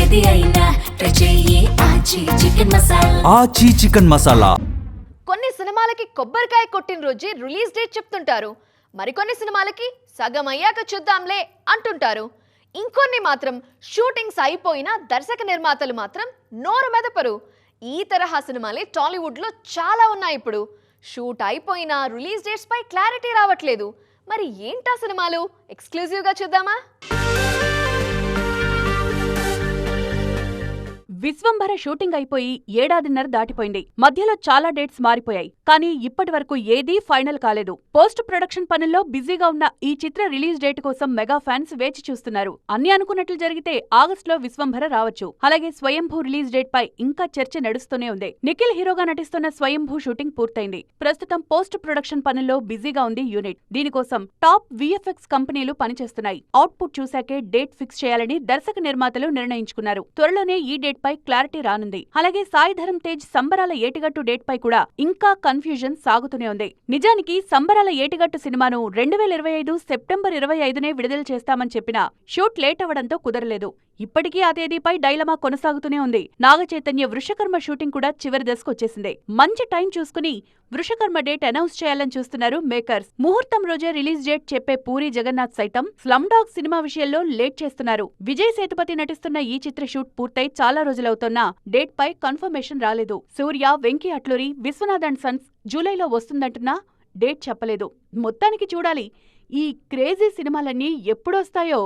ఏది అయినా ట్రై చెయ్యి ఆచి చికెన్ మసాలా. ఆచి చికెన్ మసాలా. కొన్ని సినిమాలకి కొబ్బరికాయ కొట్టిన రోజే రిలీజ్ డేట్ చెప్తుంటారు. మరికొన్ని సినిమాలకి సగం అయ్యాక చూద్దాంలే అంటుంటారు. ఇంకొన్ని మాత్రం షూటింగ్స్ అయిపోయినా దర్శక నిర్మాతలు మాత్రం నోరు మెదపరు. ఈ తరహా సినిమాలే టాలీవుడ్లో చాలా ఉన్నాయి. ఇప్పుడు షూట్ అయిపోయినా రిలీజ్ డేట్స్ పై క్లారిటీ రావట్లేదు. మరి ఏంటా సినిమాలు? ఎక్స్క్లూజివ్గా చూద్దామా? విశ్వంభర షూటింగ్ అయిపోయి ఏడాదిన్నర దాటిపోయింది. మధ్యలో చాలా డేట్స్ మారిపోయాయి. కానీ ఇప్పటి వరకు ఏదీ ఫైనల్ కాలేదు. పోస్ట్ ప్రొడక్షన్ పనుల్లో బిజీగా ఉన్న ఈ చిత్ర రిలీజ్ డేట్ కోసం మెగా ఫ్యాన్స్ వేచి చూస్తున్నారు. అన్ని అనుకున్నట్లు జరిగితే ఆగస్టులో విశ్వంభర రావచ్చు. అలాగే స్వయంభూ రిలీజ్ డేట్ పై ఇంకా చర్చ నడుస్తూనే ఉంది. నిఖిల్ హీరోగా నటిస్తున్న స్వయంభూ షూటింగ్ పూర్తయింది. ప్రస్తుతం పోస్ట్ ప్రొడక్షన్ పనుల్లో బిజీగా ఉంది యూనిట్. దీనికోసం టాప్ విఎఫ్ఎక్స్ కంపెనీలు పనిచేస్తున్నాయి. అవుట్పుట్ చూశాకే డేట్ ఫిక్స్ చేయాలని దర్శక నిర్మాతలు నిర్ణయించుకున్నారు. త్వరలోనే ఈ డేట్ పై క్లారిటీ రానుంది. అలాగే సాయి ధరమ్ తేజ్ సంబరాల ఏటిగట్టు డేట్ పై కూడా ఇంకా కన్ఫ్యూజన్ సాగుతూనే ఉంది. నిజానికి సంబరాల ఏటిగట్టు సినిమాను 2025 సెప్టెంబర్ 25నే విడుదల చేస్తామని చెప్పినా షూట్ లేట్ అవ్వడంతో కుదరలేదు. ఇప్పటికీ ఆ తేదీపై డైలమా కొనసాగుతూనే ఉంది. నాగచైతన్య వృషకర్మ షూటింగ్ కూడా చివరి దశకు వచ్చేసింది. మంచి టైం చూసుకుని వృషకర్మ డేట్ అనౌన్స్ చేయాలని చూస్తున్నారు మేకర్స్. ముహూర్తం రోజే రిలీజ్ డేట్ చెప్పే పూరి జగన్నాథ్ సైతం స్లమ్ డాగ్ సినిమా విషయంలో లేట్ చేస్తున్నారు. విజయ్ సేతుపతి నటిస్తున్న ఈ చిత్ర షూట్ పూర్తయి చాలా రోజులవుతున్నా డేట్ పై కన్ఫర్మేషన్ రాలేదు. సూర్య, వెంకీ అట్లూరి, విశ్వనాథ్ అండ్ సన్స్ జూలైలో వస్తుందంటున్నా డేట్ చెప్పలేదు. మొత్తానికి చూడాలి ఈ క్రేజీ సినిమాలన్నీ ఎప్పుడొస్తాయో.